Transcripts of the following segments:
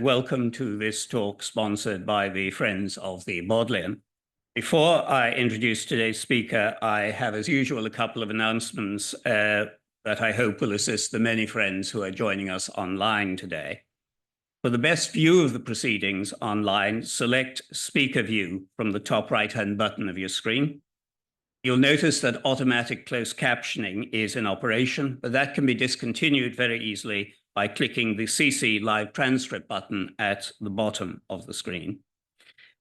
Welcome to this talk sponsored by the Friends of the Bodleian. Before I introduce today's speaker, I have, as usual, a couple of announcements that I hope will assist the many friends who are joining us online today. For the best view of the proceedings online, select Speaker View from the top right-hand button of your screen. You'll notice that automatic closed captioning is in operation, but that can be discontinued very easily by clicking the CC Live Transcript button at the bottom of the screen.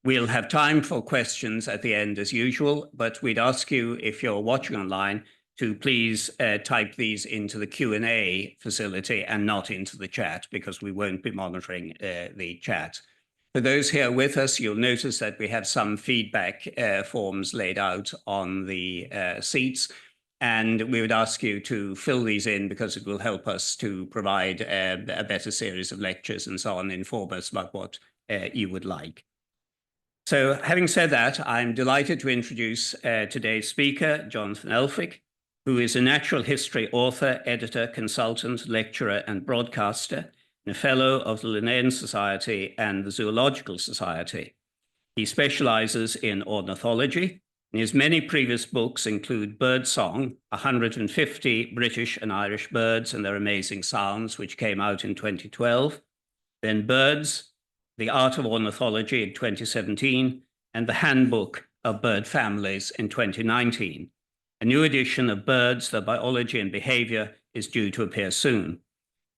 We'll have time for questions at the end as usual, but we'd ask you, if you're watching online, to please type these into the Q&A facility and not into the chat, because we won't be monitoring the chat. For those here with us, you'll notice that we have some feedback forms laid out on the seats. And we would ask you to fill these in because it will help us to provide a better series of lectures and so on, inform us about what you would like. So having said that, I'm delighted to introduce today's speaker, Jonathan Elphick, who is a natural history author, editor, consultant, lecturer, and broadcaster, and a fellow of the Linnean Society and the Zoological Society. He specializes in ornithology. His many previous books include Birdsong, 150 British and Irish birds and their amazing sounds, which came out in 2012. Then Birds, The Art of Ornithology in 2017, and the Handbook of Bird Families in 2019. A new edition of Birds, Their Biology and Behavior is due to appear soon.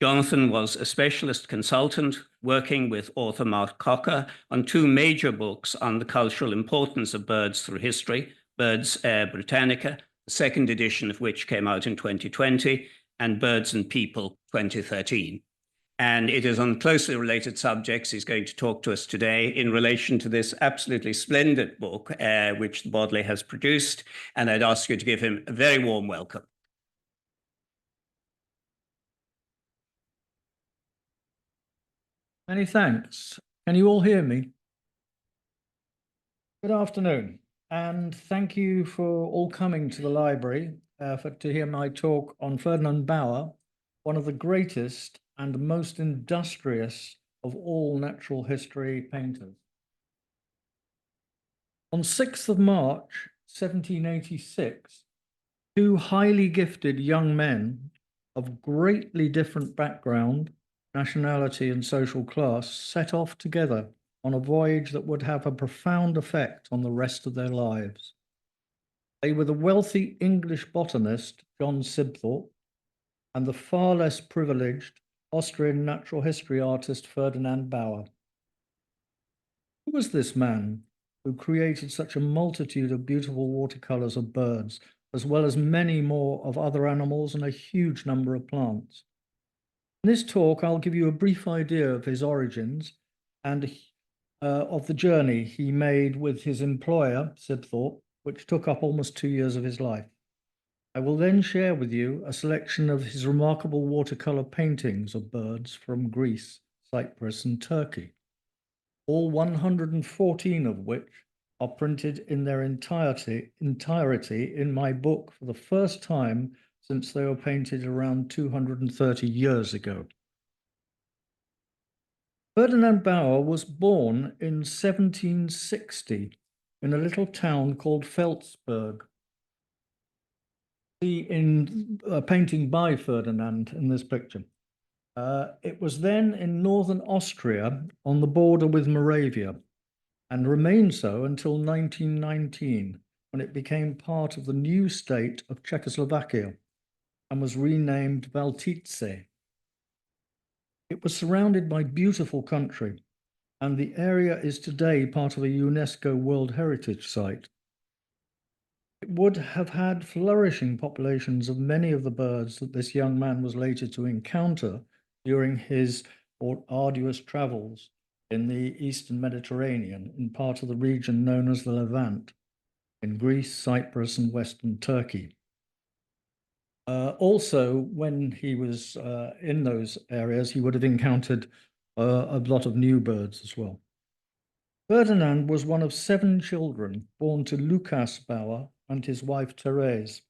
Jonathan was a specialist consultant working with author Mark Cocker on two major books on the cultural importance of birds through history, Birds Britannica, the second edition of which came out in 2020, and Birds and People 2013. And it is on closely related subjects he's going to talk to us today in relation to this absolutely splendid book, which the Bodleian has produced. And I'd ask you to give him a very warm welcome. Many thanks. Can you all hear me? Good afternoon, and thank you for all coming to the library to hear my talk on Ferdinand Bauer, one of the greatest and most industrious of all natural history painters. On 6th of March, 1786, two highly gifted young men of greatly different background, nationality and social class set off together on a voyage that would have a profound effect on the rest of their lives. They were the wealthy English botanist John Sibthorp and the far less privileged Austrian natural history artist Ferdinand Bauer. Who was this man who created such a multitude of beautiful watercolors of birds, as well as many more of other animals and a huge number of plants? In this talk, I'll give you a brief idea of his origins and of the journey he made with his employer, Sibthorp, which took up almost 2 years of his life. I will then share with you a selection of his remarkable watercolor paintings of birds from Greece, Cyprus, and Turkey, all 114 of which are printed in their entirety in my book for the first time since they were painted around 230 years ago. Ferdinand Bauer was born in 1760 in a little town called Felsberg. See in a painting by Ferdinand in this picture. It was then in northern Austria on the border with Moravia and remained so until 1919, when it became part of the new state of Czechoslovakia and was renamed Valtice. It was surrounded by beautiful country, and the area is today part of a UNESCO World Heritage Site. It would have had flourishing populations of many of the birds that this young man was later to encounter during his arduous travels in the Eastern Mediterranean, in part of the region known as the Levant, in Greece, Cyprus, and Western Turkey. Also, when he was in those areas, he would have encountered a lot of new birds as well. Ferdinand was one of 7 children born to Lukas Bauer and his wife Therese.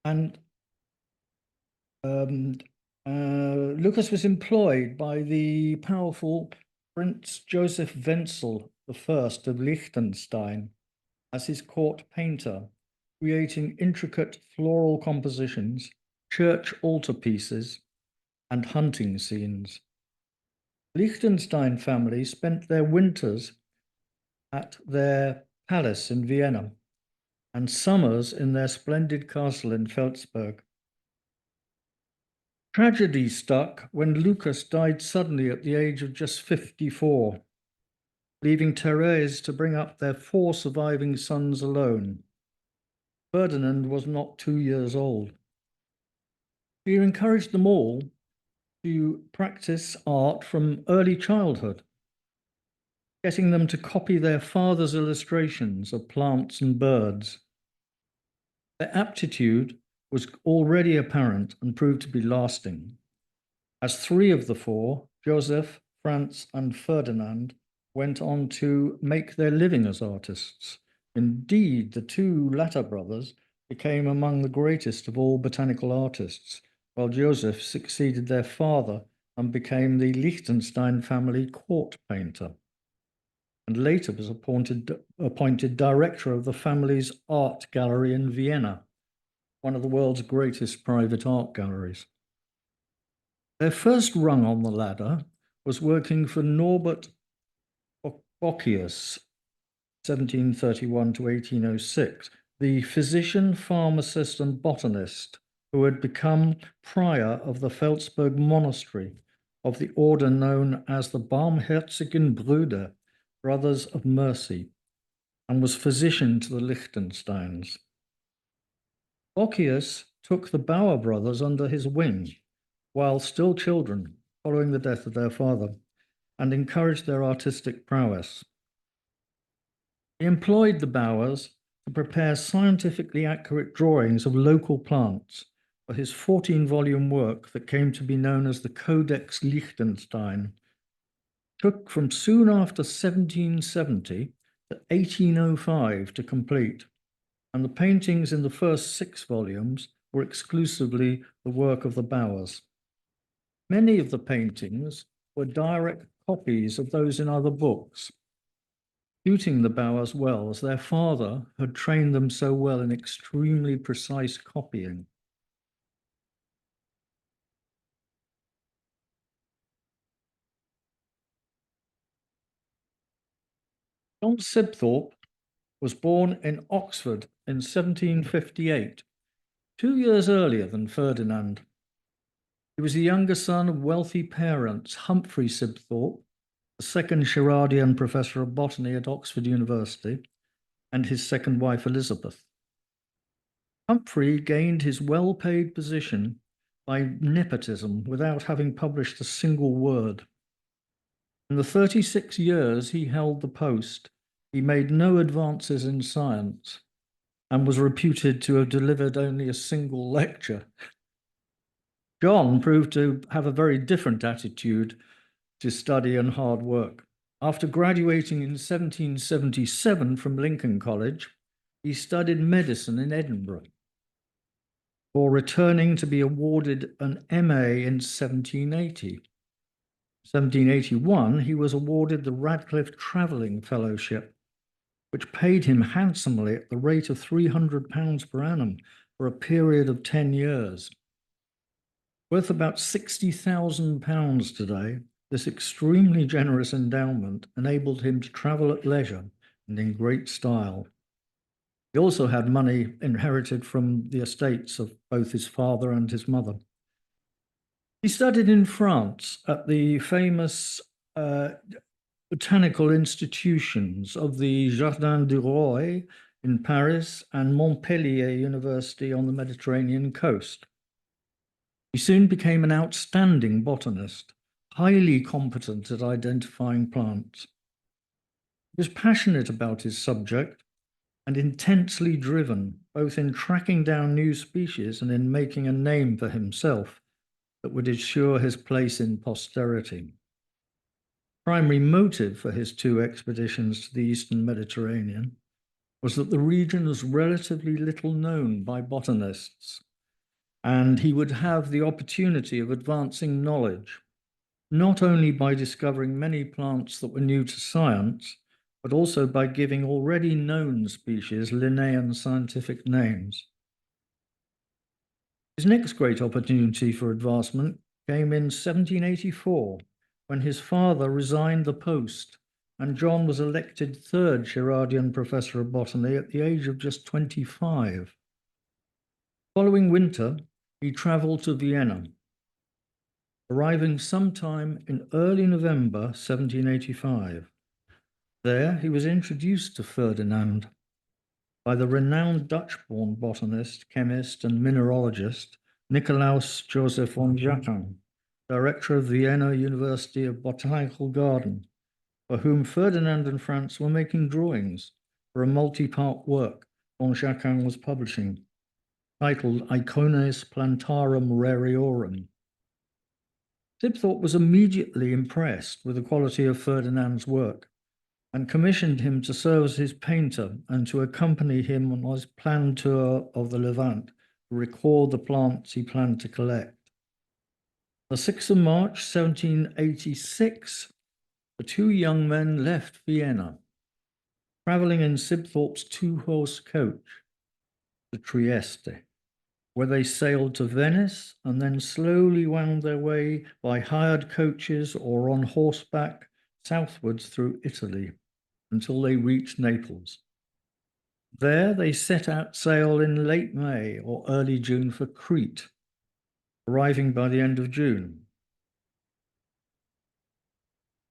And Lucas was employed by the powerful Prince Joseph Wenzel I of Liechtenstein as his court painter, creating intricate floral compositions, church altarpieces, and hunting scenes. Liechtenstein family spent their winters at their palace in Vienna and summers in their splendid castle in Felsberg. Tragedy struck when Lucas died suddenly at the age of just 54, leaving Therese to bring up their 4 surviving sons alone. Ferdinand was not 2 years old. He encouraged them all to practice art from early childhood, getting them to copy their father's illustrations of plants and birds. Their aptitude was already apparent and proved to be lasting, as 3 of the 4, Joseph, Franz, and Ferdinand, went on to make their living as artists. Indeed, the 2 latter brothers became among the greatest of all botanical artists, while Joseph succeeded their father and became the Liechtenstein family court painter, and later was appointed director of the family's art gallery in Vienna, one of the world's greatest private art galleries. Their first rung on the ladder was working for Norbert Bocchius, 1731 to 1806, the physician, pharmacist, and botanist who had become prior of the Felsberg monastery of the order known as the Barmherzigen Brüder, Brothers of Mercy, and was physician to the Liechtensteins. Bocchius took the Bauer brothers under his wing while still children, following the death of their father, and encouraged their artistic prowess. He employed the Bauers to prepare scientifically accurate drawings of local plants for his 14-volume work that came to be known as the Codex Liechtenstein. It took from soon after 1770 to 1805 to complete, and the paintings in the first 6 volumes were exclusively the work of the Bauers. Many of the paintings were direct copies of those in other books, suiting the Bauers well, as their father had trained them so well in extremely precise copying. John Sibthorp was born in Oxford in 1758, 2 years earlier than Ferdinand. He was the younger son of wealthy parents, Humphrey Sibthorp, the second Sherardian professor of botany at Oxford University, and his second wife, Elizabeth. Humphrey gained his well-paid position by nepotism without having published a single word. In the 36 years he held the post, he made no advances in science and was reputed to have delivered only a single lecture. John proved to have a very different attitude to study and hard work. After graduating in 1777 from Lincoln College, he studied medicine in Edinburgh, before returning to be awarded an MA in 1780. 1781, he was awarded the Radcliffe Travelling Fellowship, which paid him handsomely at the rate of £300 per annum for a period of 10 years. Worth about £60,000 today, this extremely generous endowment enabled him to travel at leisure and in great style. He also had money inherited from the estates of both his father and his mother. He studied in France at the famous botanical institutions of the Jardin du Roi in Paris and Montpellier University on the Mediterranean coast. He soon became an outstanding botanist, highly competent at identifying plants. He was passionate about his subject and intensely driven, both in tracking down new species and in making a name for himself that would ensure his place in posterity. Primary motive for his 2 expeditions to the Eastern Mediterranean was that the region was relatively little known by botanists, and he would have the opportunity of advancing knowledge, not only by discovering many plants that were new to science, but also by giving already known species Linnaean scientific names. His next great opportunity for advancement came in 1784, when his father resigned the post and John was elected third Girardian professor of botany at the age of just 25. Following winter, he travelled to Vienna, arriving sometime in early November 1785. There, he was introduced to Ferdinand by the renowned Dutch-born botanist, chemist, and mineralogist Nicolaus Joseph von Jacquin, director of Vienna University of Botanical Garden, for whom Ferdinand and Franz were making drawings for a multi-part work von Jacquin was publishing, titled Icones Plantarum Rariorum. Sibthorp was immediately impressed with the quality of Ferdinand's work and commissioned him to serve as his painter and to accompany him on his planned tour of the Levant to record the plants he planned to collect. The 6th of March, 1786, the two young men left Vienna, travelling in Sibthorp's two-horse coach to Trieste, where they sailed to Venice and then slowly wound their way by hired coaches or on horseback southwards through Italy until they reached Naples. There they set out sail in late May or early June for Crete, arriving by the end of June.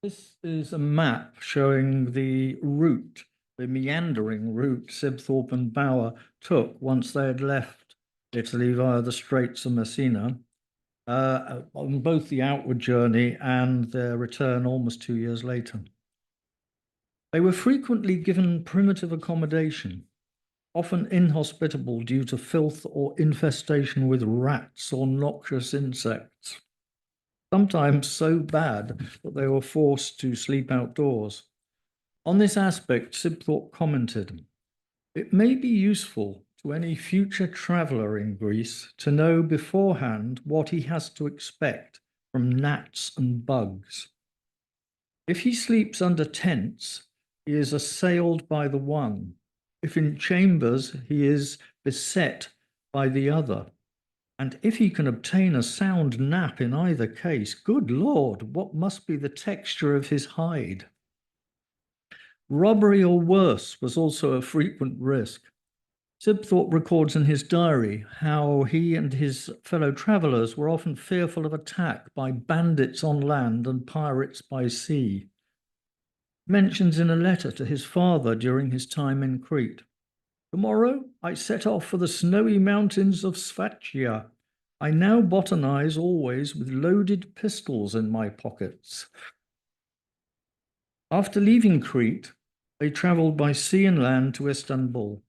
This is a map showing the route, the meandering route Sibthorp and Bauer took once they had left Italy via the Straits of Messina, on both the outward journey and their return almost 2 years later. They were frequently given primitive accommodation, often inhospitable due to filth or infestation with rats or noxious insects, sometimes so bad that they were forced to sleep outdoors. On this aspect, Sibthorp commented, "It may be useful to any future traveller in Greece to know beforehand what he has to expect from gnats and bugs. If he sleeps under tents, he is assailed by the one. If in chambers, he is beset by the other. And if he can obtain a sound nap in either case, good Lord, what must be the texture of his hide?" Robbery or worse was also a frequent risk. Sibthorp records in his diary how he and his fellow travellers were often fearful of attack by bandits on land and pirates by sea. He mentions in a letter to his father during his time in Crete, "Tomorrow I set off for the snowy mountains of Sfatia. I now botanize always with loaded pistols in my pockets." After leaving Crete, they travelled by sea and land to Istanbul,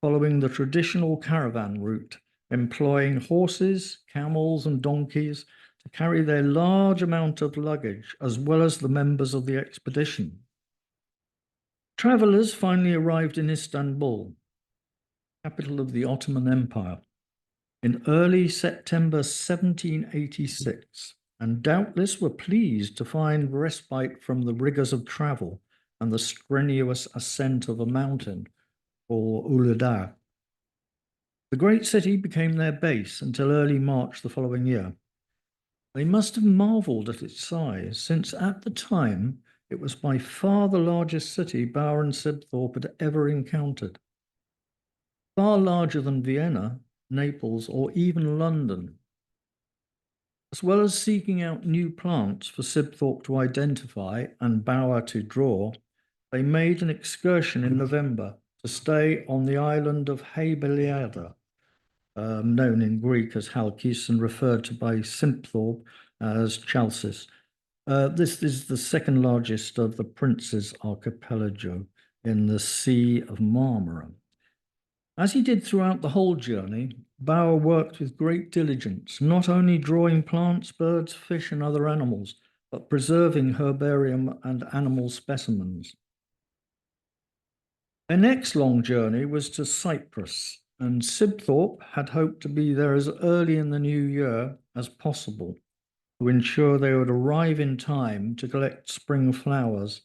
following the traditional caravan route, employing horses, camels, and donkeys to carry their large amount of luggage, as well as the members of the expedition. Travellers finally arrived in Istanbul, capital of the Ottoman Empire, in early September 1786, and doubtless were pleased to find respite from the rigours of travel and the strenuous ascent of a mountain, or Uludağ. The great city became their base until early March the following year. They must have marvelled at its size, since at the time it was by far the largest city Bauer and Sibthorp had ever encountered. Far larger than Vienna, Naples, or even London. As well as seeking out new plants for Sibthorp to identify and Bauer to draw, they made an excursion in November to stay on the island of Heybeliada, known in Greek as Halkis and referred to by Sibthorp as Chalcis. This is the second largest of the Prince's archipelago in the Sea of Marmara. As he did throughout the whole journey, Bauer worked with great diligence, not only drawing plants, birds, fish, and other animals, but preserving herbarium and animal specimens. Their next long journey was to Cyprus, and Sibthorp had hoped to be there as early in the new year as possible to ensure they would arrive in time to collect spring flowers,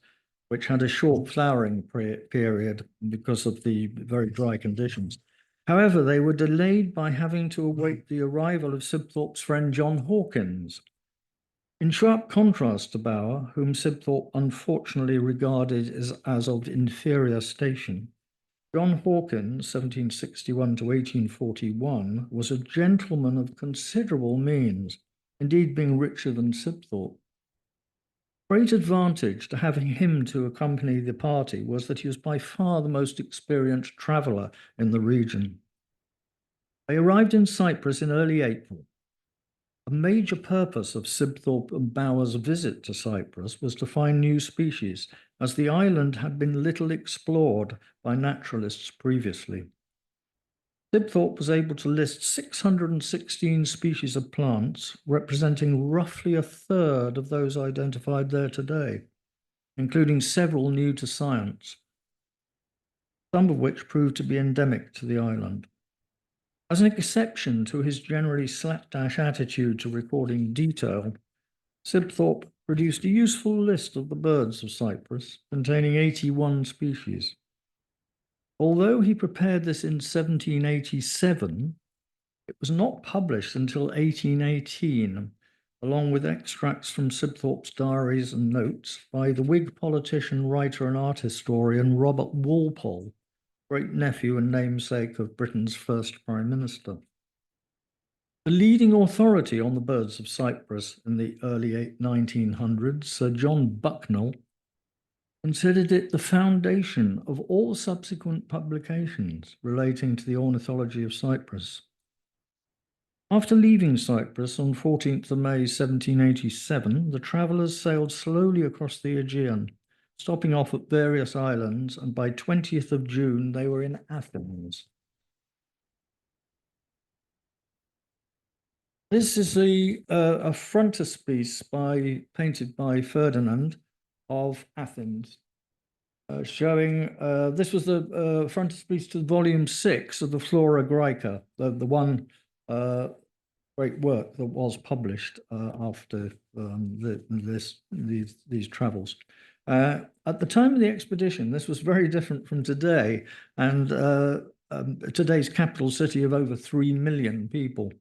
which had a short flowering period because of the very dry conditions. However, they were delayed by having to await the arrival of Sibthorp's friend John Hawkins. In sharp contrast to Bauer, whom Sibthorp unfortunately regarded as of inferior station, John Hawkins, 1761 to 1841, was a gentleman of considerable means, indeed being richer than Sibthorp. Great advantage to having him to accompany the party was that he was by far the most experienced traveller in the region. They arrived in Cyprus in early April. A major purpose of Sibthorp and Bauer's visit to Cyprus was to find new species, as the island had been little explored by naturalists previously. Sibthorp was able to list 616 species of plants, representing roughly a third of those identified there today, including several new to science, some of which proved to be endemic to the island. As an exception to his generally slapdash attitude to recording detail, Sibthorp produced a useful list of the birds of Cyprus, containing 81 species. Although he prepared this in 1787, it was not published until 1818, along with extracts from Sibthorp's diaries and notes by the Whig politician, writer and art historian Robert Walpole, great-nephew and namesake of Britain's first Prime Minister. The leading authority on the birds of Cyprus in the early 1900s, Sir John Bucknell, considered it the foundation of all subsequent publications relating to the ornithology of Cyprus. After leaving Cyprus on 14th of May 1787, the travellers sailed slowly across the Aegean, stopping off at various islands, and by 20th of June they were in Athens. This is a frontispiece painted by Ferdinand of Athens, showing, this was the frontispiece to volume 6 of the Flora Graeca, the one great work that was published after these travels. At the time of the expedition, this was very different from today, and today's capital city of over 3 million people,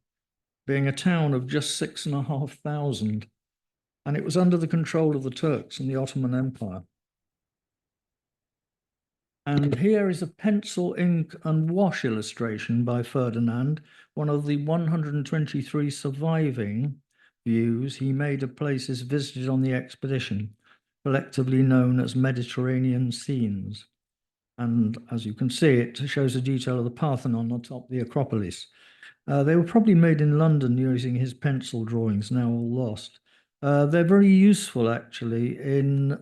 being a town of just 6,500, and it was under the control of the Turks and the Ottoman Empire. And here is a pencil, ink, and wash illustration by Ferdinand, one of the 123 surviving views he made of places visited on the expedition, collectively known as Mediterranean scenes. And as you can see, it shows a detail of the Parthenon atop the Acropolis. They were probably made in London using his pencil drawings, now all lost. They're very useful, actually, in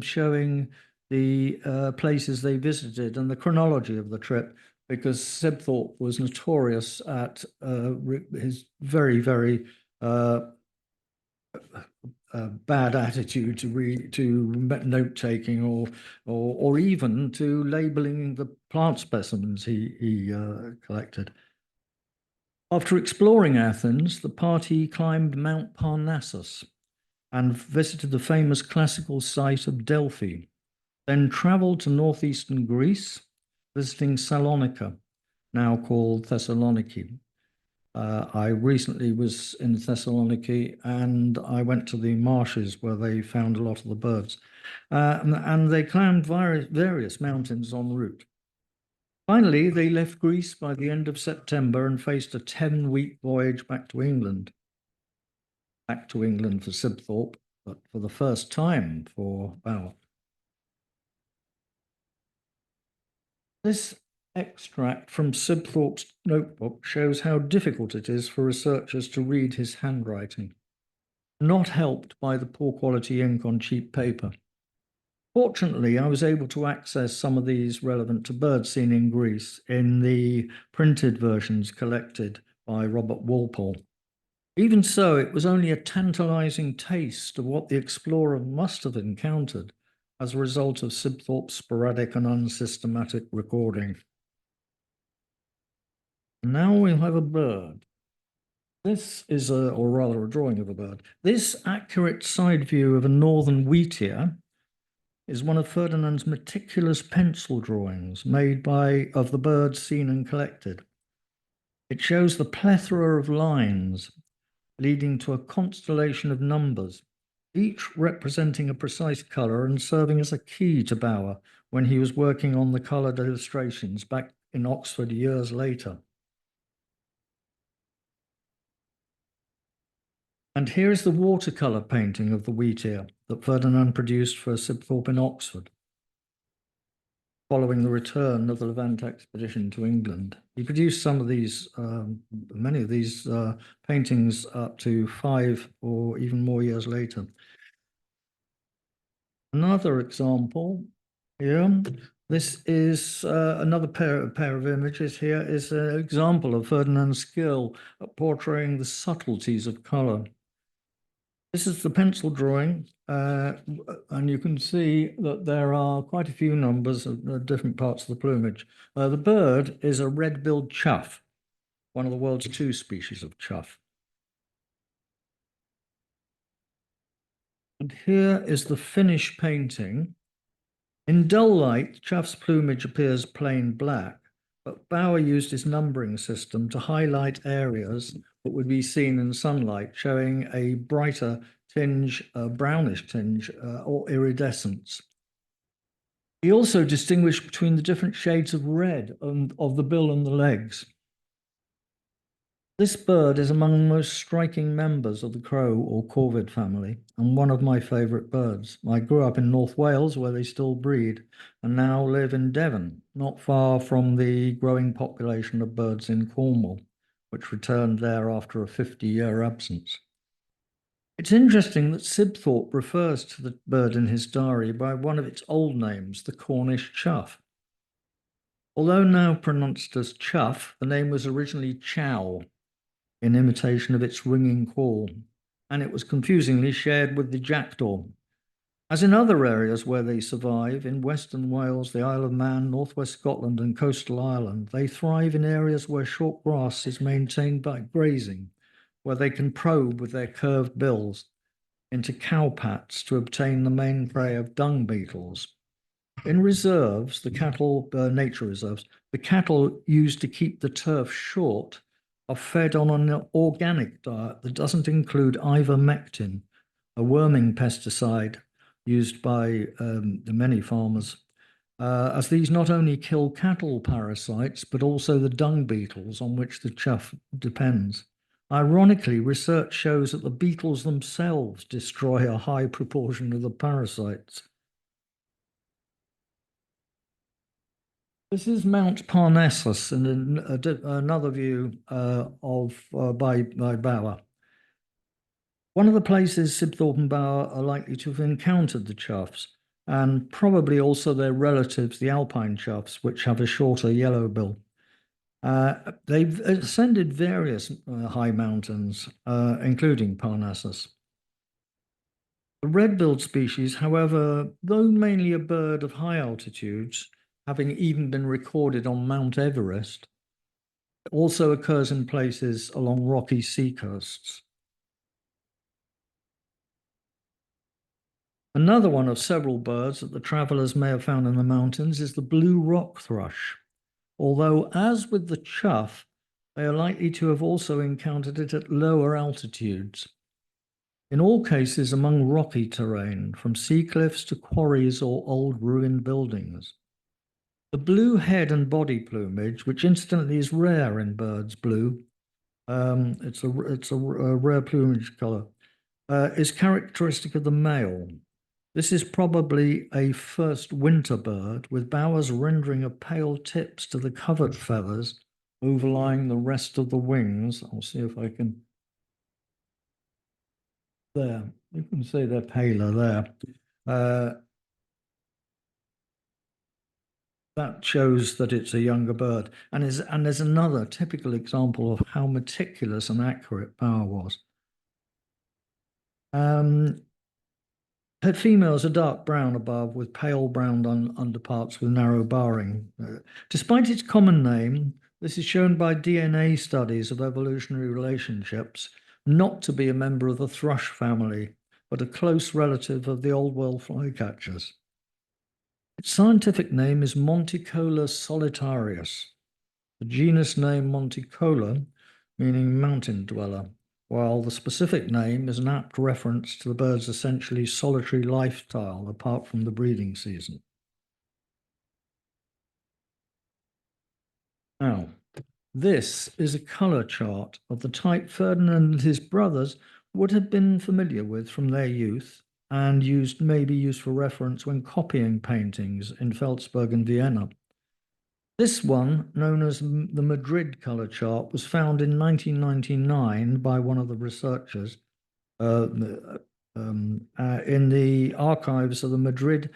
showing the places they visited and the chronology of the trip, because Sibthorp was notorious at his very, very bad attitude to note-taking or even to labeling the plant specimens he collected. After exploring Athens, the party climbed Mount Parnassus and visited the famous classical site of Delphi, then traveled to northeastern Greece, visiting Salonika, now called Thessaloniki. I recently was in Thessaloniki, and I went to the marshes where they found a lot of the birds. And they climbed various mountains en route. Finally, they left Greece by the end of September and faced a 10-week voyage back to England. Back to England for Sibthorp, but for the first time for Bauer. This extract from Sibthorp's notebook shows how difficult it is for researchers to read his handwriting, not helped by the poor quality ink on cheap paper. Fortunately, I was able to access some of these relevant to birds seen in Greece in the printed versions collected by Robert Walpole. Even so, it was only a tantalizing taste of what the explorer must have encountered as a result of Sibthorp's sporadic and unsystematic recording. Now we'll have a bird. This is or rather a drawing of a bird. This accurate side view of a northern wheatear is one of Ferdinand's meticulous pencil drawings made of the birds seen and collected. It shows the plethora of lines leading to a constellation of numbers, each representing a precise colour and serving as a key to Bauer when he was working on the coloured illustrations back in Oxford years later. And here is the watercolour painting of the wheatear that Ferdinand produced for Sibthorp in Oxford, following the return of the Levant expedition to England. He produced some of these, many of these paintings up to 5 or even more years later. Another example here, this is another pair of images here, is an example of Ferdinand's skill at portraying the subtleties of colour. This is the pencil drawing, and you can see that there are quite a few numbers of different parts of the plumage. The bird is a red-billed chough, one of the world's 2 species of chough. And here is the finished painting. In dull light, chough's plumage appears plain black, but Bauer used his numbering system to highlight areas that would be seen in sunlight, showing a brighter tinge, a brownish tinge, or iridescence. He also distinguished between the different shades of red of the bill and the legs. This bird is among the most striking members of the crow or corvid family, and one of my favourite birds. I grew up in North Wales, where they still breed, and now live in Devon, not far from the growing population of birds in Cornwall, which returned there after a 50-year absence. It's interesting that Sibthorp refers to the bird in his diary by one of its old names, the Cornish chough. Although now pronounced as chough, the name was originally chow, in imitation of its ringing call, and it was confusingly shared with the jackdaw. As in other areas where they survive, in Western Wales, the Isle of Man, Northwest Scotland, and coastal Ireland, they thrive in areas where short grass is maintained by grazing, where they can probe with their curved bills into cowpats to obtain the main prey of dung beetles. In reserves, nature reserves, the cattle used to keep the turf short are fed on an organic diet that doesn't include ivermectin, a worming pesticide used by many farmers, as these not only kill cattle parasites, but also the dung beetles on which the chough depends. Ironically, research shows that the beetles themselves destroy a high proportion of the parasites. This is Mount Parnassus, and another view by Bauer. One of the places Sibthorp and Bauer are likely to have encountered the choughs, and probably also their relatives, the alpine choughs, which have a shorter yellow bill. They've ascended various high mountains, including Parnassus. The red-billed species, however, though mainly a bird of high altitudes, having even been recorded on Mount Everest, also occurs in places along rocky seacoasts. Another one of several birds that the travellers may have found in the mountains is the blue rock thrush, although, as with the chough, they are likely to have also encountered it at lower altitudes. In all cases among rocky terrain, from sea cliffs to quarries or old ruined buildings. The blue head and body plumage, which incidentally is rare in birds, blue, it's a rare plumage color, is characteristic of the male. This is probably a first winter bird, with Bauer's rendering of pale tips to the covert feathers overlying the rest of the wings. I'll see if I can. There, you can see they're paler there. That shows that it's a younger bird. And there's another typical example of how meticulous and accurate Bauer was. Her females are dark brown above with pale brown underparts with narrow barring. Despite its common name, This is shown by DNA studies of evolutionary relationships not to be a member of the thrush family, but a close relative of the old world flycatchers. Its scientific name is Monticola solitarius, the genus name Monticola, meaning mountain dweller, while the specific name is an apt reference to the bird's essentially solitary lifestyle apart from the breeding season. Now, this is a colour chart of the type Ferdinand and his brothers would have been familiar with from their youth and maybe used for reference when copying paintings in Feldsberg and Vienna. This one, known as the Madrid colour chart, was found in 1999 by one of the researchers in the archives of the Madrid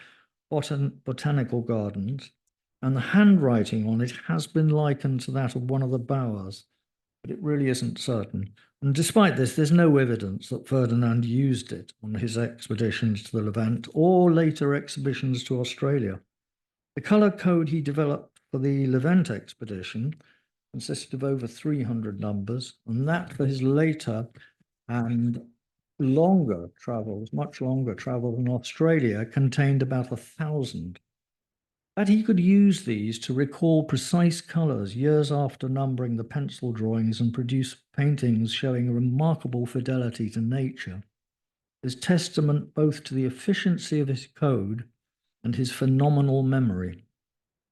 Botanical Gardens, and the handwriting on it has been likened to that of one of the Bauers, but it really isn't certain. And despite this, there's no evidence that Ferdinand used it on his expeditions to the Levant or later exhibitions to Australia. The colour code he developed for the Levant expedition consisted of over 300 numbers, and that for his later and longer travels, much longer travel in Australia, contained about 1,000. That he could use these to recall precise colours years after numbering the pencil drawings and produce paintings showing remarkable fidelity to nature is testament both to the efficiency of his code and his phenomenal memory,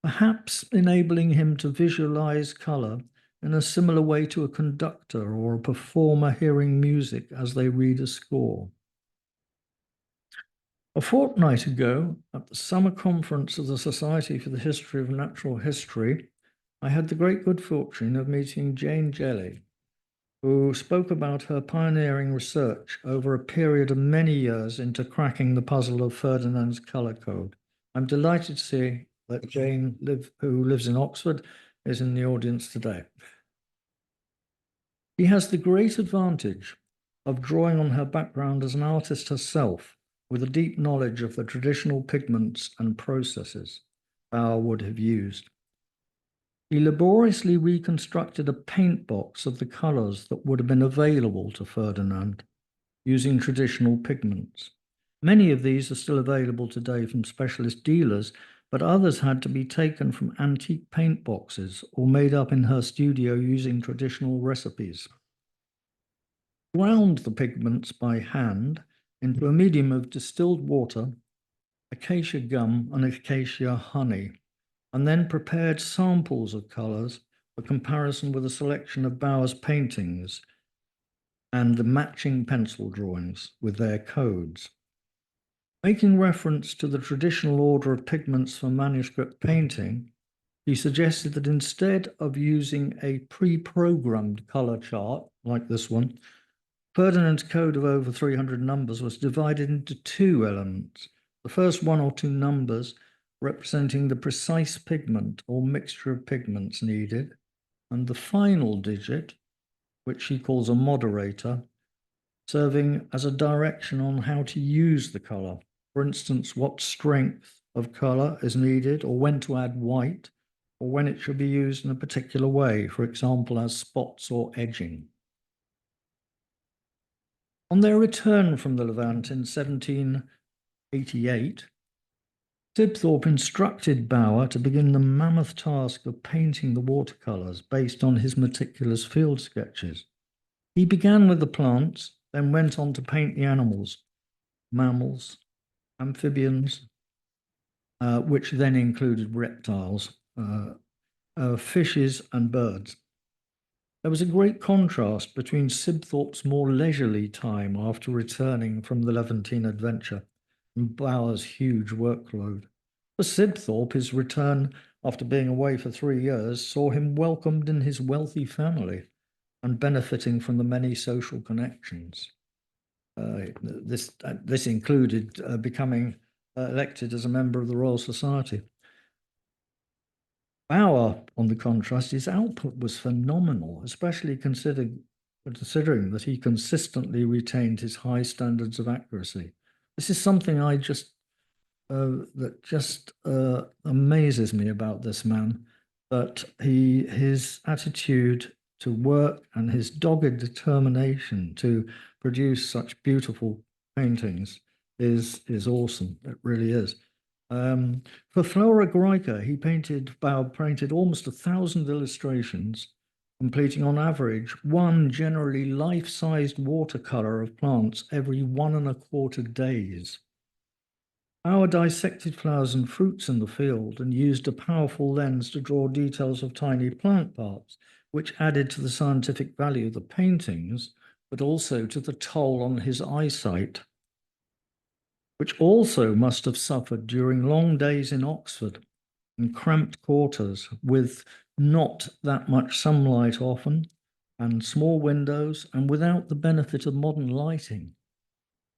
perhaps enabling him to visualize colour in a similar way to a conductor or a performer hearing music as they read a score. A fortnight ago, at the summer conference of the Society for the History of Natural History, I had the great good fortune of meeting Jane Jelly, who spoke about her pioneering research over a period of many years into cracking the puzzle of Ferdinand's colour code. I'm delighted to see that Jane, who lives in Oxford, is in the audience today. She has the great advantage of drawing on her background as an artist herself, with a deep knowledge of the traditional pigments and processes Bauer would have used. He laboriously reconstructed a paint box of the colours that would have been available to Ferdinand using traditional pigments. Many of these are still available today from specialist dealers, but others had to be taken from antique paint boxes or made up in her studio using traditional recipes. Ground the pigments by hand into a medium of distilled water, acacia gum, and acacia honey, and then prepared samples of colours for comparison with a selection of Bauer's paintings and the matching pencil drawings with their codes. Making reference to the traditional order of pigments for manuscript painting, he suggested that instead of using a pre-programmed colour chart like this one, Ferdinand's code of over 300 numbers was divided into two elements. The first one or two numbers representing the precise pigment or mixture of pigments needed, and the final digit, which he calls a moderator, serving as a direction on how to use the colour. For instance, what strength of colour is needed, or when to add white, or when it should be used in a particular way, for example, as spots or edging. On their return from the Levant in 1788, Sibthorp instructed Bauer to begin the mammoth task of painting the watercolours based on his meticulous field sketches. He began with the plants, then went on to paint the animals, mammals, amphibians, which then included reptiles, fishes and birds. There was a great contrast between Sibthorp's more leisurely time after returning from the Levantine adventure and Bauer's huge workload. For Sibthorp, his return after being away for 3 years saw him welcomed in his wealthy family and benefiting from the many social connections. This included becoming elected as a member of the Royal Society. Bauer, on the contrast, his output was phenomenal, especially considering that he consistently retained his high standards of accuracy. This is something that just amazes me about this man. but his attitude to work and his dogged determination to produce such beautiful paintings is awesome. It really is. For Flora Greica, Bauer painted almost 1,000 illustrations, completing on average one generally life-sized watercolor of plants every 1¼ days. Bauer dissected flowers and fruits in the field and used a powerful lens to draw details of tiny plant parts, which added to the scientific value of the paintings, but also to the toll on his eyesight, which also must have suffered during long days in Oxford in cramped quarters with not that much sunlight often, and small windows, and without the benefit of modern lighting.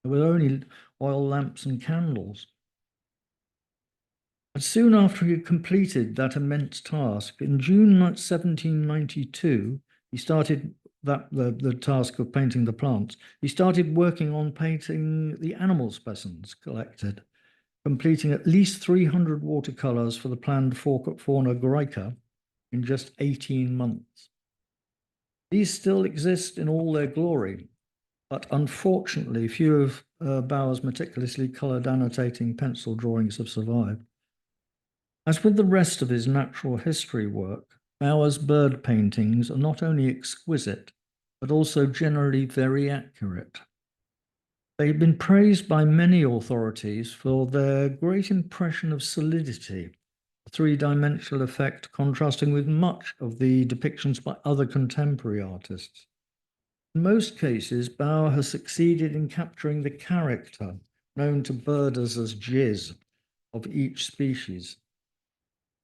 There were only oil lamps and candles. But soon after he had completed that immense task, in June 1792, he started the task of painting the plants. He started working on painting the animal specimens collected, completing at least 300 watercolors for the planned Fauna Greica in just 18 months. These still exist in all their glory, but unfortunately, few of Bauer's meticulously colored annotating pencil drawings have survived. As with the rest of his natural history work, Bauer's bird paintings are not only exquisite, but also generally very accurate. They've been praised by many authorities for their great impression of solidity, a three-dimensional effect contrasting with much of the depictions by other contemporary artists. In most cases, Bauer has succeeded in capturing the character, known to birders as jizz, of each species.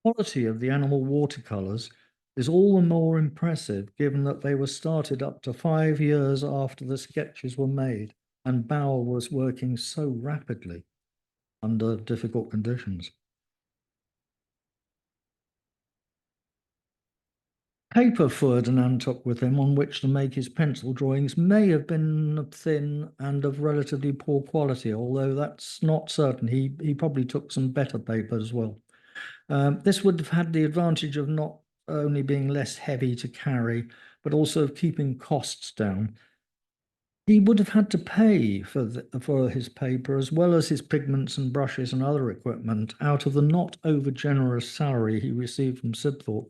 The quality of the animal watercolors is all the more impressive given that they were started up to 5 years after the sketches were made, and Bauer was working so rapidly under difficult conditions. Paper Ferdinand took with him on which to make his pencil drawings may have been thin and of relatively poor quality, although that's not certain. He probably took some better paper as well. This would have had the advantage of not only being less heavy to carry, but also of keeping costs down. He would have had to pay for his paper as well as his pigments and brushes and other equipment out of the not over-generous salary he received from Sibthorp.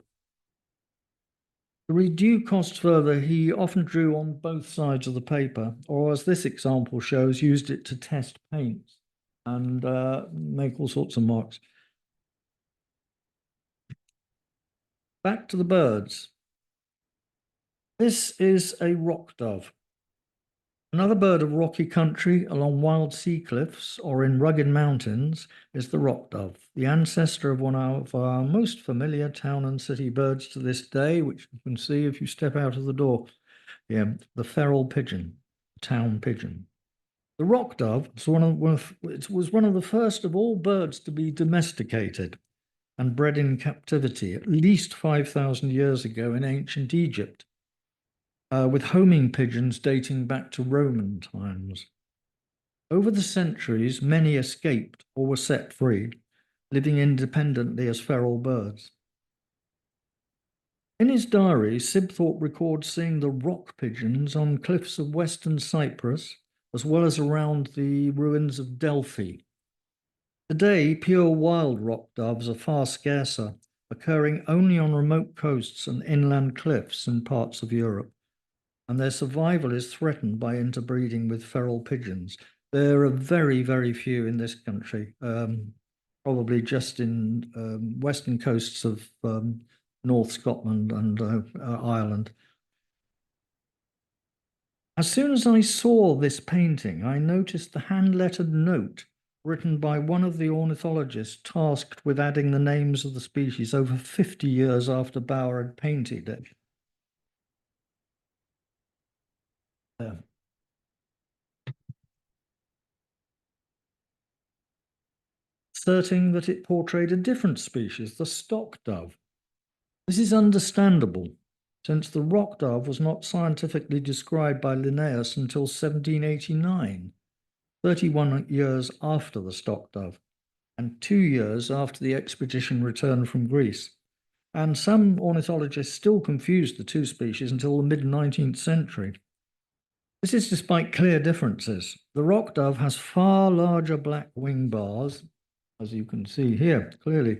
To reduce costs further, he often drew on both sides of the paper, or as this example shows, used it to test paints and make all sorts of marks. Back to the birds. This is a rock dove. Another bird of rocky country along wild sea cliffs or in rugged mountains is the rock dove, the ancestor of one of our most familiar town and city birds to this day, which you can see if you step out of the door. Yeah, the feral pigeon, town pigeon. The rock dove was one of the first of all birds to be domesticated and bred in captivity at least 5,000 years ago in ancient Egypt, with homing pigeons dating back to Roman times. Over the centuries, many escaped or were set free, living independently as feral birds. In his diary, Sibthorp records seeing the rock pigeons on cliffs of western Cyprus, as well as around the ruins of Delphi. Today, pure wild rock doves are far scarcer, occurring only on remote coasts and inland cliffs in parts of Europe, and their survival is threatened by interbreeding with feral pigeons. There are very, very few in this country, probably just in western coasts of North Scotland and Ireland. As soon as I saw this painting, I noticed the hand-lettered note written by one of the ornithologists tasked with adding the names of the species over 50 years after Bauer had painted it. Asserting that it portrayed a different species, the stock dove. This is understandable, since the rock dove was not scientifically described by Linnaeus until 1789, 31 years after the stock dove, and 2 years after the expedition returned from Greece. and some ornithologists still confused the two species until the mid-19th century. This is despite clear differences. The rock dove has far larger black wing bars, as you can see here clearly,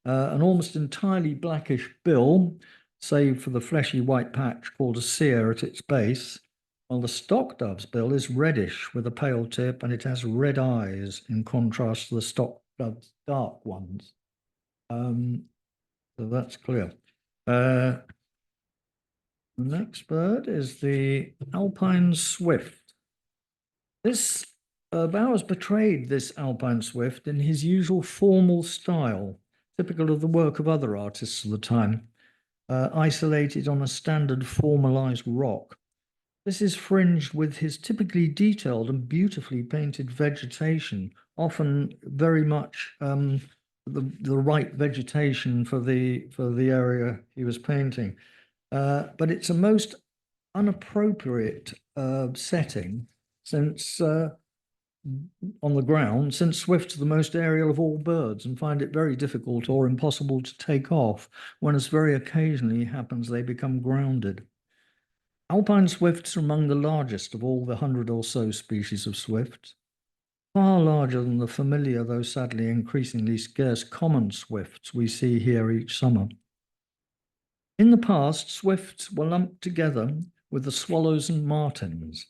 an almost entirely blackish bill, save for the fleshy white patch called a cere at its base, while the stock dove's bill is reddish with a pale tip, and it has red eyes in contrast to the stock dove's dark ones. So that's clear. The next bird is the alpine swift. This Bowers portrayed this alpine swift in his usual formal style, typical of the work of other artists of the time, isolated on a standard formalized rock. This is fringed with his typically detailed and beautifully painted vegetation, often very much the right vegetation for the area he was painting. But it's a most inappropriate setting, since on the ground, since swifts are the most aerial of all birds and find it very difficult or impossible to take off when, as very occasionally happens, they become grounded. Alpine swifts are among the largest of all the 100 or so species of swifts, far larger than the familiar, though sadly increasingly scarce, common swifts we see here each summer. In the past, swifts were lumped together with the swallows and martins,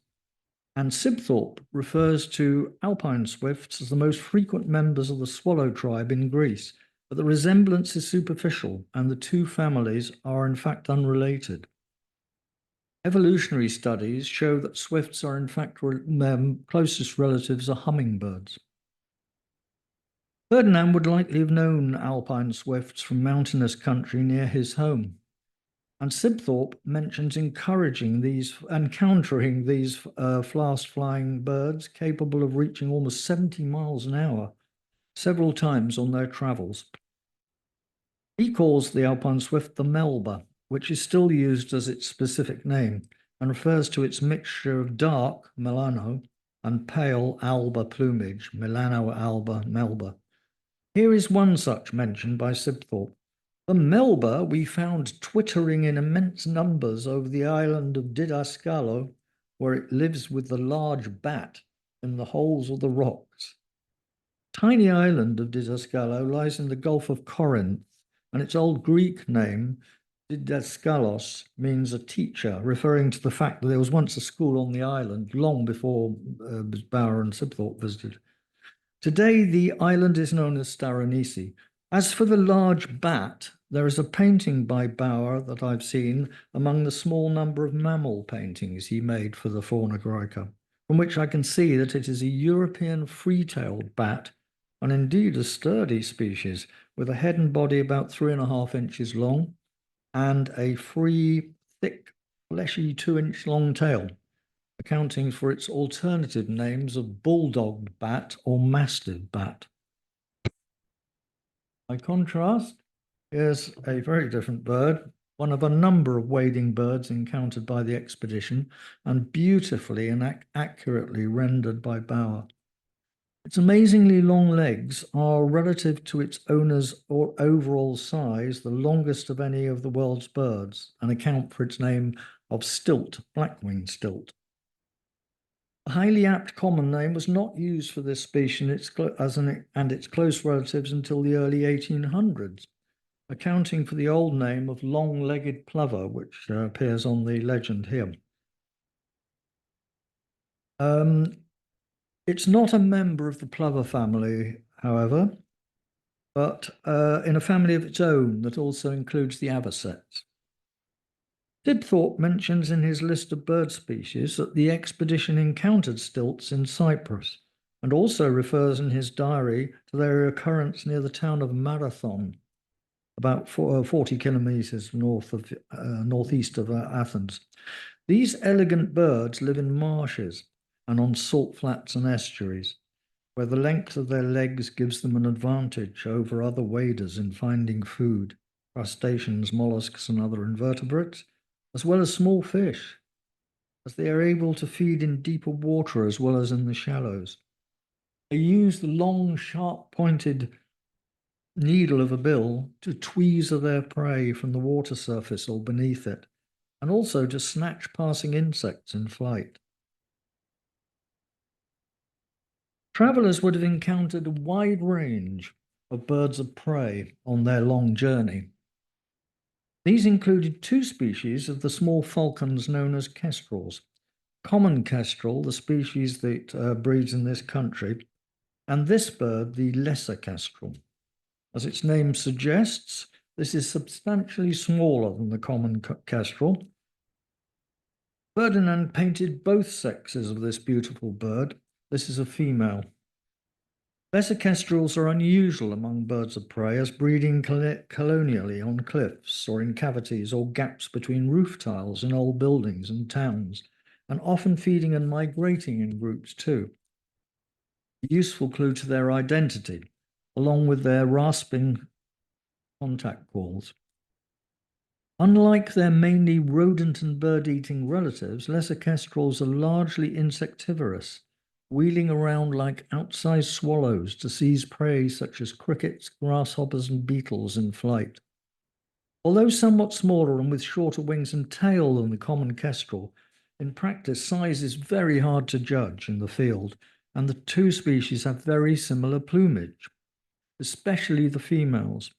and Sibthorp refers to alpine swifts as the most frequent members of the swallow tribe in Greece, but the resemblance is superficial, and the two families are in fact unrelated. Evolutionary studies show that swifts are in fact closest relatives are hummingbirds. Ferdinand would likely have known alpine swifts from mountainous country near his home, and Sibthorp mentions encountering these fast-flying birds capable of reaching almost 70 miles an hour several times on their travels. He calls the alpine swift the melba, which is still used as its specific name, and refers to its mixture of dark, melano, and pale alba plumage, melano alba melba. Here is one such mention by Sibthorp. The melba we found twittering in immense numbers over the island of Didascalo, where it lives with the large bat in the holes of the rocks. Tiny island of Didascalo lies in the Gulf of Corinth, and its old Greek name, Didaskalos, means a teacher, referring to the fact that there was once a school on the island long before Bauer and Sibthorp visited. Today, the island is known as Staronisi. As for the large bat, there is a painting by Bauer that I've seen among the small number of mammal paintings he made for the Fauna Graeca, from which I can see that it is a European free-tailed bat, and indeed a sturdy species, with a head and body about 3.5 inches long, and a free, thick, fleshy 2-inch long tail, accounting for its alternative names of bulldog bat or mastiff bat. By contrast, here's a very different bird, one of a number of wading birds encountered by the expedition, and beautifully and accurately rendered by Bauer. Its amazingly long legs are, relative to its owner's or overall size, the longest of any of the world's birds, and account for its name of stilt, black-winged stilt. A highly apt common name was not used for this species and its close relatives until the early 1800s, accounting for the old name of long-legged plover, which appears on the legend here. It's not a member of the plover family, however, but in a family of its own that also includes the avocets. Sibthorp mentions in his list of bird species that the expedition encountered stilts in Cyprus, and also refers in his diary to their occurrence near the town of Marathon, about 40 kilometers northeast of Athens. These elegant birds live in marshes and on salt flats and estuaries, where the length of their legs gives them an advantage over other waders in finding food, crustaceans, mollusks, and other invertebrates, as well as small fish, as they are able to feed in deeper water as well as in the shallows. They use the long, sharp-pointed needle of a bill to tweezer their prey from the water surface or beneath it, and also to snatch passing insects in flight. Travellers would have encountered a wide range of birds of prey on their long journey. These included two species of the small falcons known as kestrels. Common kestrel, the species that breeds in this country, and this bird, the lesser kestrel. As its name suggests, this is substantially smaller than the common kestrel. Ferdinand painted both sexes of this beautiful bird. This is a female. Lesser kestrels are unusual among birds of prey as breeding colonially on cliffs or in cavities or gaps between roof tiles in old buildings and towns, and often feeding and migrating in groups too. A useful clue to their identity, along with their rasping contact calls. Unlike their mainly rodent and bird-eating relatives, lesser kestrels are largely insectivorous, wheeling around like outsized swallows to seize prey such as crickets, grasshoppers, and beetles in flight. Although somewhat smaller and with shorter wings and tail than the common kestrel, in practice, size is very hard to judge in the field, and the two species have very similar plumage, especially the females.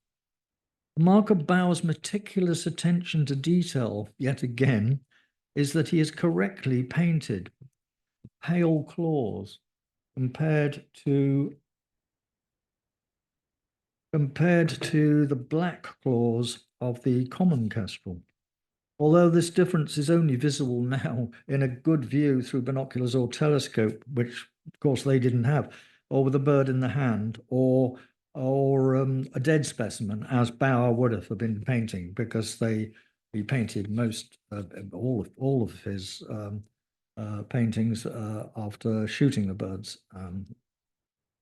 The mark of Bauer's meticulous attention to detail, yet again, is that he has correctly painted the pale claws compared to the black claws of the common kestrel. Although this difference is only visible now in a good view through binoculars or telescope, which of course they didn't have, or with a bird in the hand, or a dead specimen, as Bauer would have been painting, because he painted most all of his paintings after shooting the birds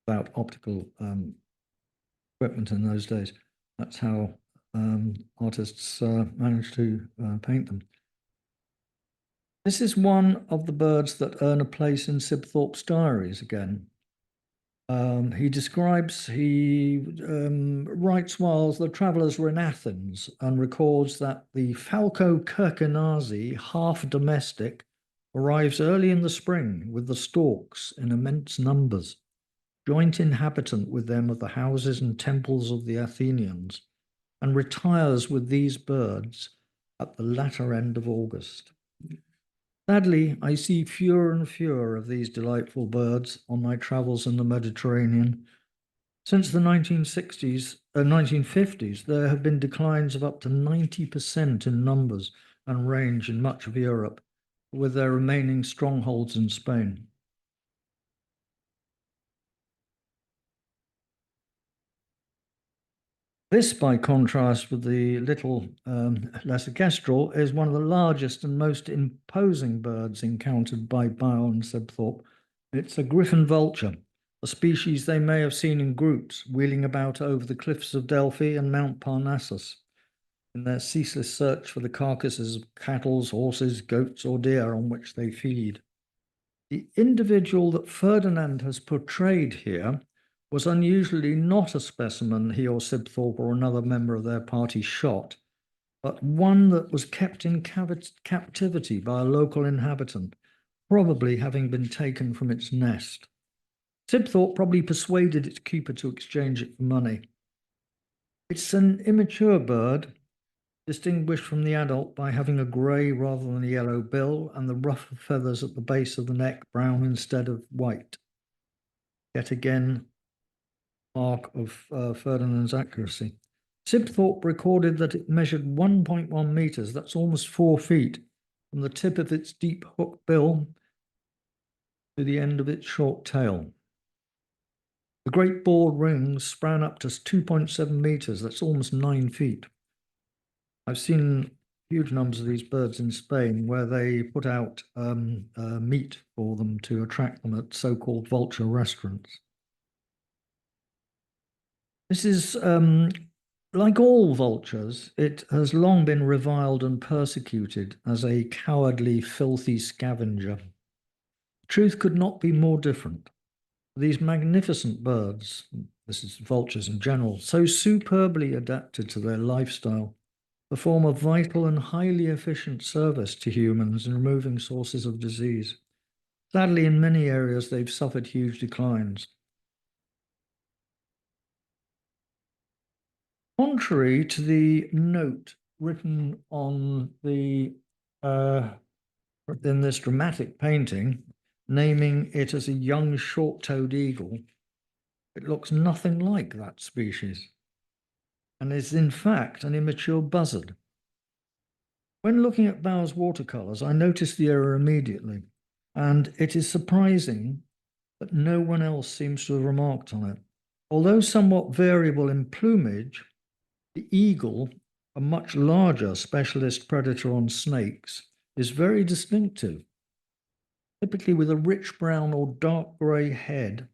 without optical equipment in those days. That's how artists managed to paint them. This is one of the birds that earn a place in Sibthorp's diaries again. He writes while the travellers were in Athens and records that the Falco kirkenazi, half domestic, arrives early in the spring with the storks in immense numbers, joint inhabitant with them of the houses and temples of the Athenians, and retires with these birds at the latter end of August. Sadly, I see fewer and fewer of these delightful birds on my travels in the Mediterranean. Since the 1950s, there have been declines of up to 90% in numbers and range in much of Europe, with their remaining strongholds in Spain. This, by contrast with the little lesser kestrel, is one of the largest and most imposing birds encountered by Bauer and Sibthorp. It's a griffon vulture, a species they may have seen in groups wheeling about over the cliffs of Delphi and Mount Parnassus in their ceaseless search for the carcasses of cattle, horses, goats, or deer on which they feed. The individual that Ferdinand has portrayed here was unusually not a specimen he or Sibthorp or another member of their party shot, but one that was kept in captivity by a local inhabitant, probably having been taken from its nest. Sibthorp probably persuaded its keeper to exchange it for money. It's an immature bird, distinguished from the adult by having a grey rather than a yellow bill and the rough feathers at the base of the neck brown instead of white. Yet again, mark of Ferdinand's accuracy. Sibthorp recorded that it measured 1.1 meters, that's almost 4 feet, from the tip of its deep hook bill to the end of its short tail. The great broad wings span up to 2.7 meters, that's almost 9 feet. I've seen huge numbers of these birds in Spain where they put out meat for them to attract them at so-called vulture restaurants. This is, like all vultures, it has long been reviled and persecuted as a cowardly, filthy scavenger. The truth could not be more different. These magnificent birds, this is vultures in general, so superbly adapted to their lifestyle, perform a vital and highly efficient service to humans in removing sources of disease. Sadly, in many areas, they've suffered huge declines. Contrary to the note written on the in this dramatic painting, naming it as a young short-toed eagle, it looks nothing like that species, and is in fact an immature buzzard. When looking at Bauer's watercolors, I noticed the error immediately, and it is surprising that no one else seems to have remarked on it. Although somewhat variable in plumage, the eagle, a much larger specialist predator on snakes, is very distinctive, typically with a rich brown or dark grey head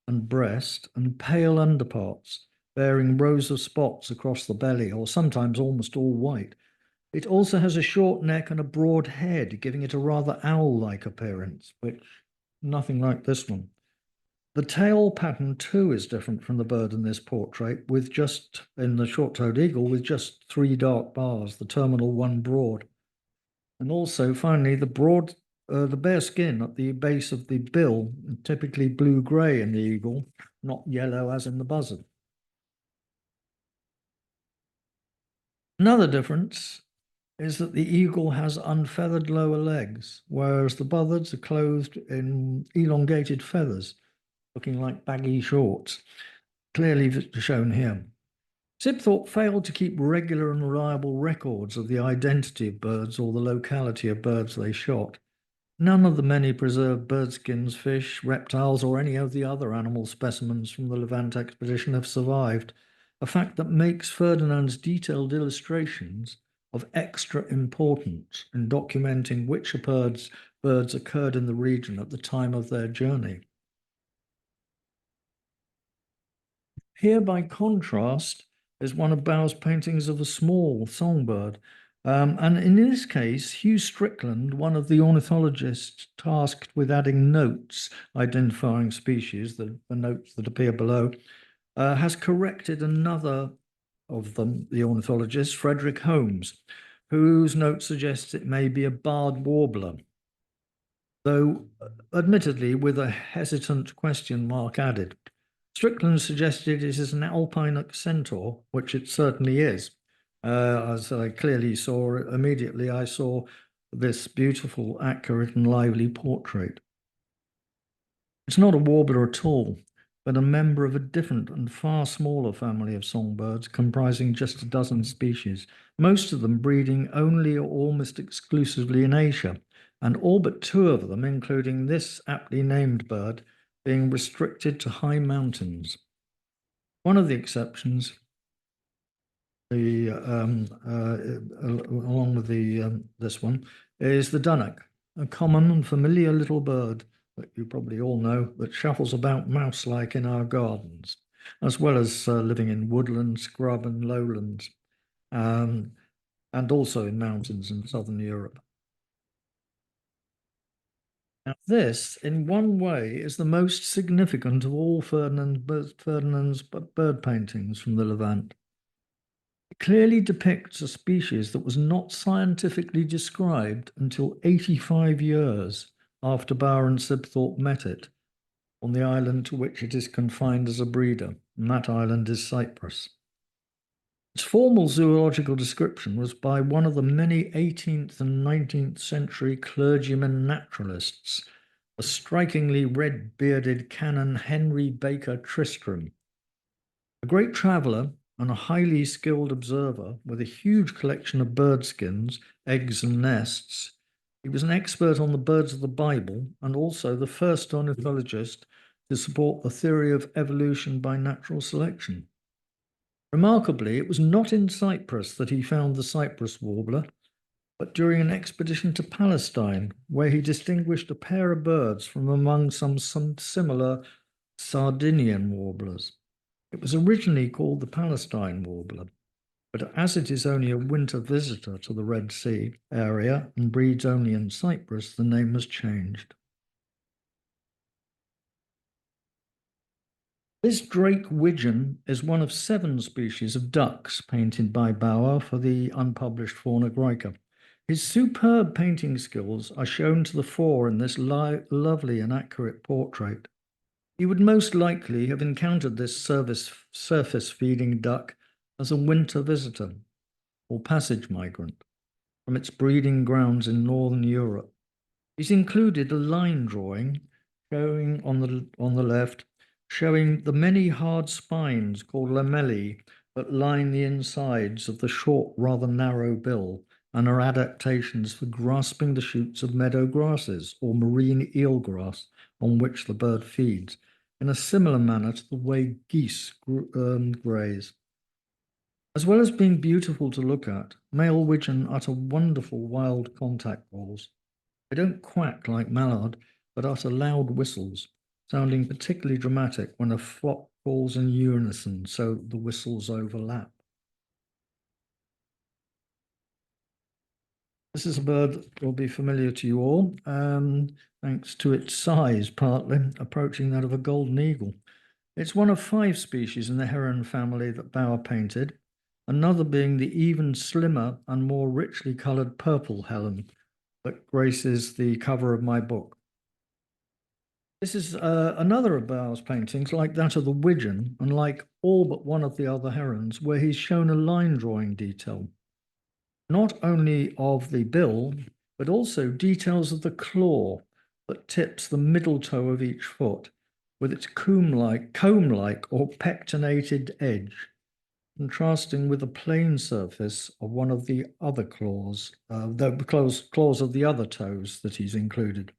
and breast and pale underparts bearing rows of spots across the belly, or sometimes almost all white. It also has a short neck and a broad head, giving it a rather owl-like appearance, which nothing like this one. The tail pattern too is different from the bird in this portrait, with just, in the short-toed eagle, with just 3 dark bars, the terminal one broad. And also, finally, the bare skin at the base of the bill, typically blue-grey in the eagle, not yellow as in the buzzard. Another difference is that the eagle has unfeathered lower legs, whereas the buzzards are clothed in elongated feathers, looking like baggy shorts, clearly shown here. Sibthorp failed to keep regular and reliable records of the identity of birds or the locality of birds they shot. None of the many preserved birdskins, fish, reptiles, or any of the other animal specimens from the Levant expedition have survived, a fact that makes Ferdinand's detailed illustrations of extra importance in documenting which birds occurred in the region at the time of their journey. Here, by contrast, is one of Bauer's paintings of a small songbird. And in this case, Hugh Strickland, one of the ornithologists tasked with adding notes identifying species, the notes that appear below, has corrected another of them, the ornithologist, Frederick Holmes, whose note suggests it may be a barred warbler, though admittedly with a hesitant question mark added. Strickland suggested it is an alpine centaur, which it certainly is. As I clearly saw immediately, I saw this beautiful, accurate, and lively portrait. It's not a warbler at all, but a member of a different and far smaller family of songbirds comprising just a dozen species, most of them breeding only or almost exclusively in Asia, and all but 2 of them, including this aptly named bird, being restricted to high mountains. One of the exceptions, along with this one, is the dunnock, a common and familiar little bird that you probably all know that shuffles about mouse-like in our gardens, as well as living in woodland, scrub, and lowlands, and also in mountains in southern Europe. Now, this, in one way, is the most significant of all Ferdinand's bird paintings from the Levant. It clearly depicts a species that was not scientifically described until 85 years after Bauer and Sibthorp met it, on the island to which it is confined as a breeder, and that island is Cyprus. Its formal zoological description was by one of the many 18th and 19th century clergymen naturalists, a strikingly red-bearded Canon Henry Baker Tristram. A great traveller and a highly skilled observer with a huge collection of bird skins, eggs and nests, he was an expert on the birds of the Bible and also the first ornithologist to support the theory of evolution by natural selection. Remarkably, it was not in Cyprus that he found the Cyprus warbler, but during an expedition to Palestine, where he distinguished a pair of birds from among some similar Sardinian warblers. It was originally called the Palestine warbler, but as it is only a winter visitor to the Red Sea area and breeds only in Cyprus, the name was changed. This drake widgeon is one of 7 species of ducks painted by Bauer for the unpublished Fauna Graeca. His superb painting skills are shown to the fore in this lovely and accurate portrait. He would most likely have encountered this surface-feeding duck as a winter visitor or passage migrant from its breeding grounds in northern Europe. He's included a line drawing showing on the left, showing the many hard spines called lamellae that line the insides of the short, rather narrow bill and are adaptations for grasping the shoots of meadow grasses or marine eelgrass on which the bird feeds, in a similar manner to the way geese graze. As well as being beautiful to look at, male widgeon utter wonderful wild contact calls. They don't quack like mallard, but utter loud whistles, sounding particularly dramatic when a flock calls in unison, so the whistles overlap. This is a bird that will be familiar to you all, thanks to its size, partly approaching that of a golden eagle. It's one of 5 species in the heron family that Bauer painted, another being the even slimmer and more richly coloured purple heron that graces the cover of my book. This is another of Bauer's paintings, like that of the widgeon, and like all but one of the other herons, where he's shown a line drawing detail, not only of the bill, but also details of the claw that tips the middle toe of each foot with its comb-like or pectinated edge, contrasting with the plain surface of one of the other claws, the claws of the other toes that he's included.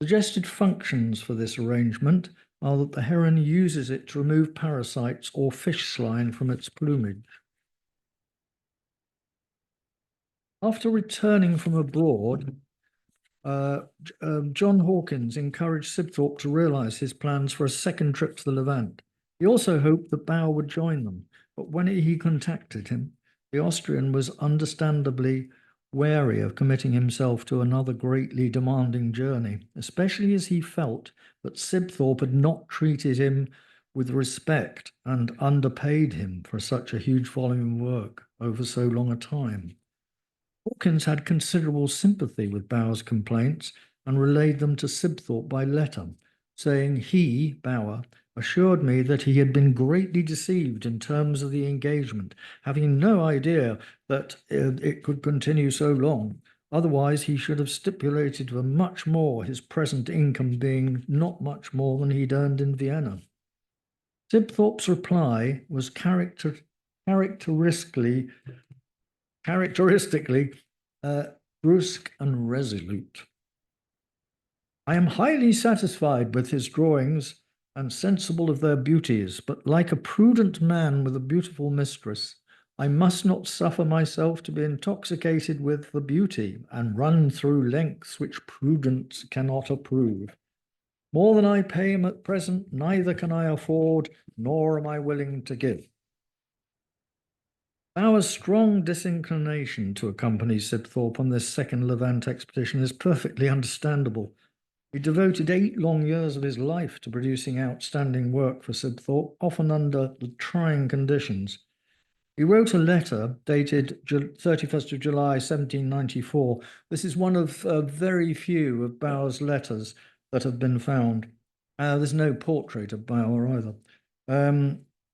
Suggested functions for this arrangement are that the heron uses it to remove parasites or fish slime from its plumage. After returning from abroad, John Hawkins encouraged Sibthorp to realise his plans for a second trip to the Levant. He also hoped that Bauer would join them, but when he contacted him, the Austrian was understandably wary of committing himself to another greatly demanding journey, especially as he felt that Sibthorp had not treated him with respect and underpaid him for such a huge volume of work over so long a time. Hawkins had considerable sympathy with Bauer's complaints and relayed them to Sibthorp by letter, saying he, Bauer, assured me that he had been greatly deceived in terms of the engagement, having no idea that it could continue so long. Otherwise, he should have stipulated for much more, his present income being not much more than he'd earned in Vienna. Sibthorp's reply was characteristically brusque and resolute. I am highly satisfied with his drawings and sensible of their beauties, but like a prudent man with a beautiful mistress, I must not suffer myself to be intoxicated with the beauty and run through lengths which prudence cannot approve. More than I pay him at present, neither can I afford, nor am I willing to give. Bauer's strong disinclination to accompany Sibthorp on this second Levant expedition is perfectly understandable. He devoted 8 long years of his life to producing outstanding work for Sibthorp, often under trying conditions. He wrote a letter dated 31st of July, 1794. This is one of very few of Bauer's letters that have been found. There's no portrait of Bauer either.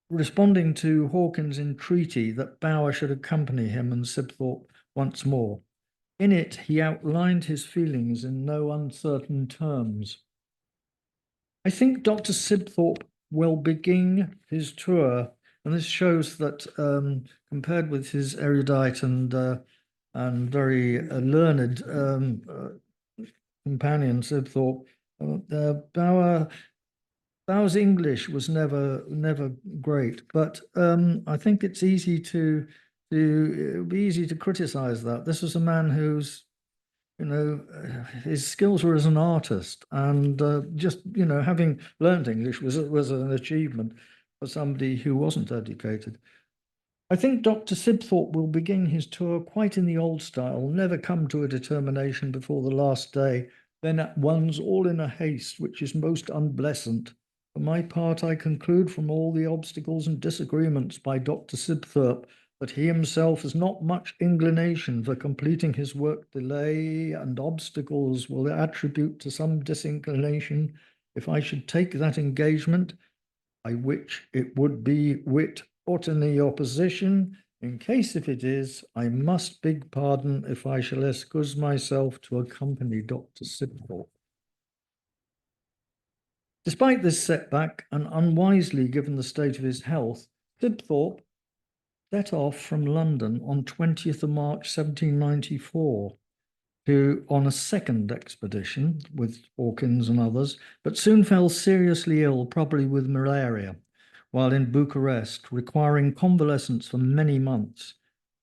Responding to Hawkins' entreaty that Bauer should accompany him and Sibthorp once more. In it, he outlined his feelings in no uncertain terms. I think Dr. Sibthorp will begin his tour, and this shows that compared with his erudite and very learned companion Sibthorp, Bauer's English was never great, but I think it's easy to it would be easy to criticize that. This was a man who's, his skills were as an artist, and just, having learned English was an achievement for somebody who wasn't educated. I think Dr. Sibthorp will begin his tour quite in the old style, never come to a determination before the last day, then at once all in a haste, which is most unpleasant. For my part, I conclude from all the obstacles and disagreements by Dr. Sibthorp that he himself has not much inclination for completing his work. Delay and obstacles will attribute to some disinclination if I should take that engagement, by which it would be wit any opposition. In case if it is, I must beg pardon if I shall excuse myself to accompany Dr. Sibthorp. Despite this setback, and unwisely given the state of his health, Sibthorp set off from London on 20th of March 1794 on a second expedition with Hawkins and others, but soon fell seriously ill, probably with malaria, while in Bucharest, requiring convalescence for many months.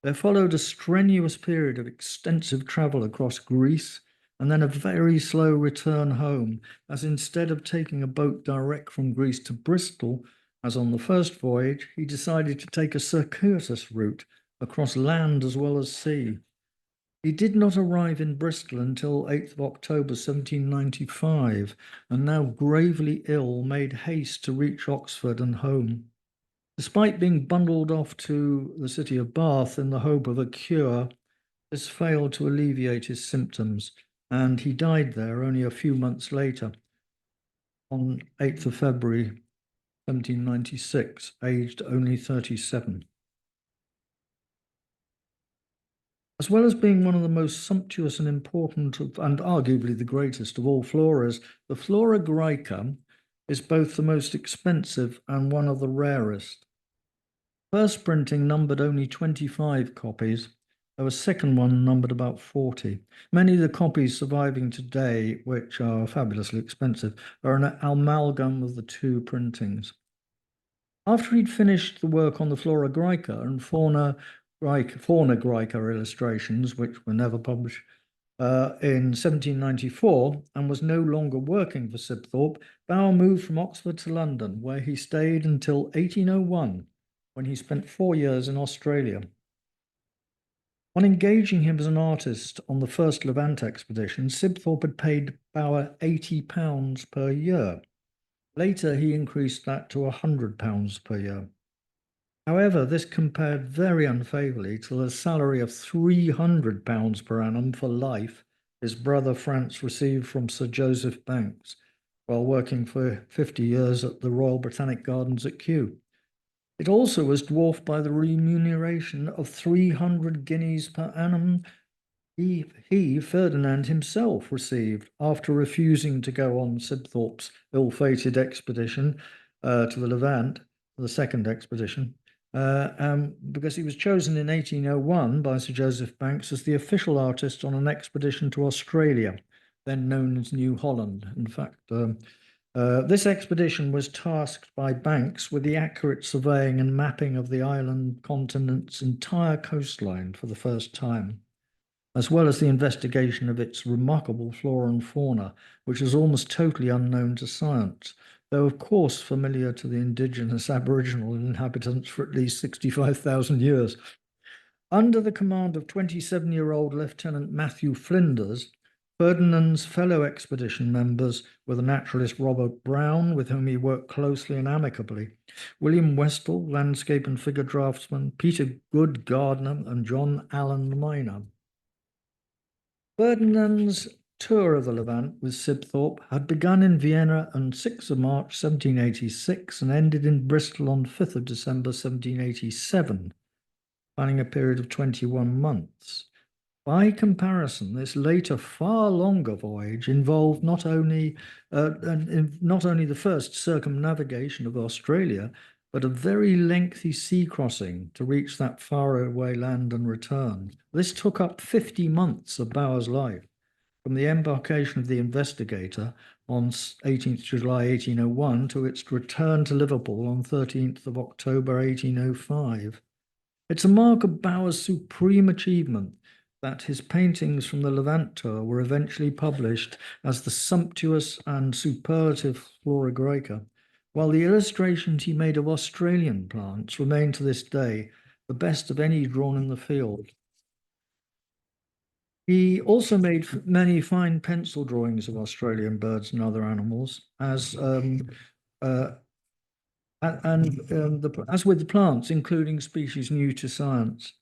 There followed a strenuous period of extensive travel across Greece, and then a very slow return home, as instead of taking a boat direct from Greece to Bristol, as on the first voyage, he decided to take a circuitous route across land as well as sea. He did not arrive in Bristol until 8th of October 1795, and now gravely ill, made haste to reach Oxford and home. Despite being bundled off to the city of Bath in the hope of a cure, this failed to alleviate his symptoms, and he died there only a few months later, on 8th of February 1796, aged only 37. As well as being one of the most sumptuous and important and arguably the greatest of all floras, the Flora Graeca is both the most expensive and one of the rarest. First printing numbered only 25 copies, though a second one numbered about 40. Many of the copies surviving today, which are fabulously expensive, are an amalgam of the two printings. After he'd finished the work on the Flora Graeca and Fauna Graeca illustrations, which were never published, in 1794, and was no longer working for Sibthorp, Bauer moved from Oxford to London, where he stayed until 1801, when he spent 4 years in Australia. On engaging him as an artist on the first Levant expedition, Sibthorp had paid Bauer £80 per year. Later, he increased that to £100 per year. However, this compared very unfavourably to the salary of £300 per annum for life his brother Franz received from Sir Joseph Banks while working for 50 years at the Royal Botanic Gardens at Kew. It also was dwarfed by the remuneration of 300 guineas per annum Ferdinand himself received after refusing to go on Sibthorp's ill-fated expedition to the Levant, the second expedition, because he was chosen in 1801 by Sir Joseph Banks as the official artist on an expedition to Australia, then known as New Holland. In fact, this expedition was tasked by Banks with the accurate surveying and mapping of the island continent's entire coastline for the first time, as well as the investigation of its remarkable flora and fauna, which is almost totally unknown to science, though of course familiar to the indigenous Aboriginal inhabitants for at least 65,000 years. Under the command of 27-year-old Lieutenant Matthew Flinders, Ferdinand's fellow expedition members were the naturalist Robert Brown, with whom he worked closely and amicably, William Westall, landscape and figure draftsman, Peter Good, gardener, and John Allen, the miner. Ferdinand's tour of the Levant with Sibthorp had begun in Vienna on 6th of March 1786 and ended in Bristol on 5th of December 1787, spanning a period of 21 months. By comparison, this later, far longer voyage involved not only the first circumnavigation of Australia, but a very lengthy sea crossing to reach that faraway land and return. This took up 50 months of Bauer's life, from the embarkation of the Investigator on 18th July 1801 to its return to Liverpool on 13th of October 1805. It's a mark of Bauer's supreme achievement that his paintings from the Levant tour were eventually published as the sumptuous and superlative Flora Graeca, while the illustrations he made of Australian plants remain to this day the best of any drawn in the field. He also made many fine pencil drawings of Australian birds and other animals, as as with the plants, including species new to science,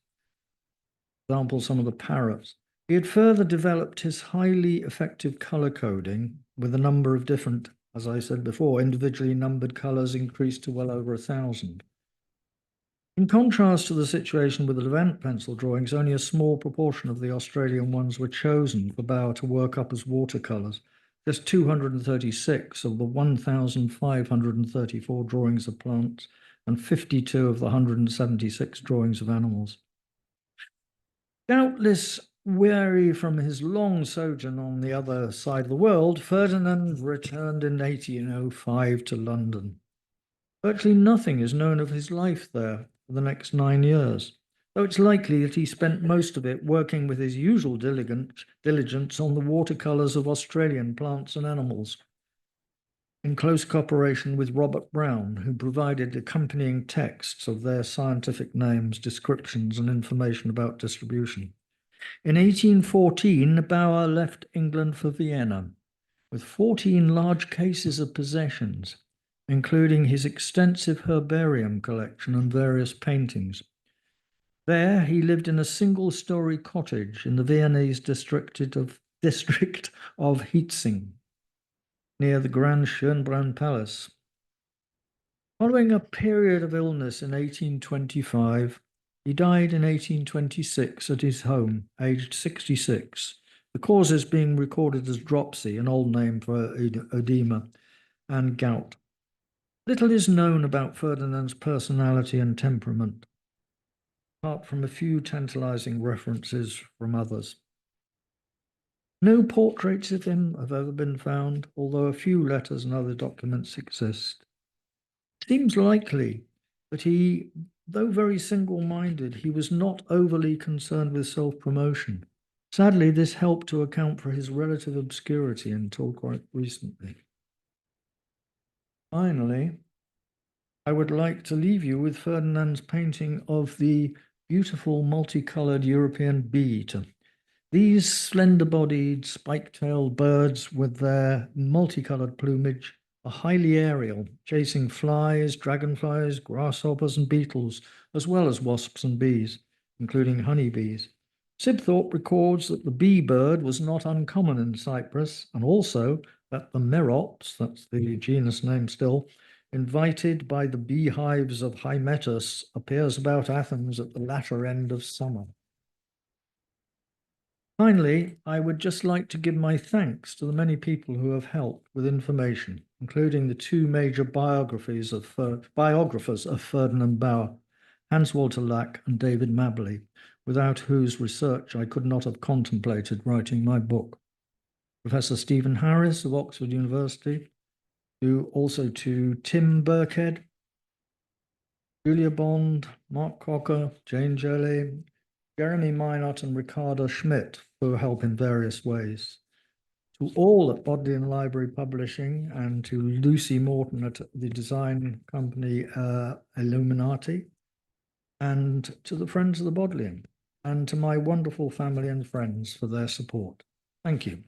for example, some of the parrots. He had further developed his highly effective color coding with a number of different, as I said before, individually numbered colors increased to well over 1,000. In contrast to the situation with the Levant pencil drawings, only a small proportion of the Australian ones were chosen for Bauer to work up as watercolors. Just 236 of the 1,534 drawings of plants and 52 of the 176 drawings of animals. Doubtless weary from his long sojourn on the other side of the world, Ferdinand returned in 1805 to London. Virtually nothing is known of his life there for the next 9 years, though it's likely that he spent most of it working with his usual diligence on the watercolors of Australian plants and animals, in close cooperation with Robert Brown, who provided accompanying texts of their scientific names, descriptions, and information about distribution. In 1814, Bauer left England for Vienna with 14 large cases of possessions, including his extensive herbarium collection and various paintings. There, he lived in a single-story cottage in the Viennese district of Hietzing, near the Grand Schönbrunn Palace. Following a period of illness in 1825, he died in 1826 at his home, aged 66, the causes being recorded as dropsy, an old name for edema, and gout. Little is known about Ferdinand's personality and temperament, apart from a few tantalizing references from others. No portraits of him have ever been found, although a few letters and other documents exist. It seems likely that he, though very single-minded, he was not overly concerned with self-promotion. Sadly, this helped to account for his relative obscurity until quite recently. Finally, I would like to leave you with Ferdinand's painting of the beautiful multicolored European bee-eater. These slender-bodied, spike-tailed birds with their multicolored plumage are highly aerial, chasing flies, dragonflies, grasshoppers, and beetles, as well as wasps and bees, including honeybees. Sibthorp records that the bee bird was not uncommon in Cyprus, and also that the merops, that's the genus name still, invited by the beehives of Hymettus, appears about Athens at the latter end of summer. Finally, I would just like to give my thanks to the many people who have helped with information, including the two major biographers of Ferdinand Bauer, Hans Walter Lack and David Mabley, without whose research I could not have contemplated writing my book. Professor Stephen Harris of Oxford University, also to Tim Birkhead, Julia Bond, Mark Cocker, Jane Jelly, Jeremy Minot and Ricardo Schmidt for help in various ways. To all at Bodleian Library Publishing and to Lucy Morton at the design company Illuminati, and to the Friends of the Bodleian, and to my wonderful family and friends for their support. Thank you.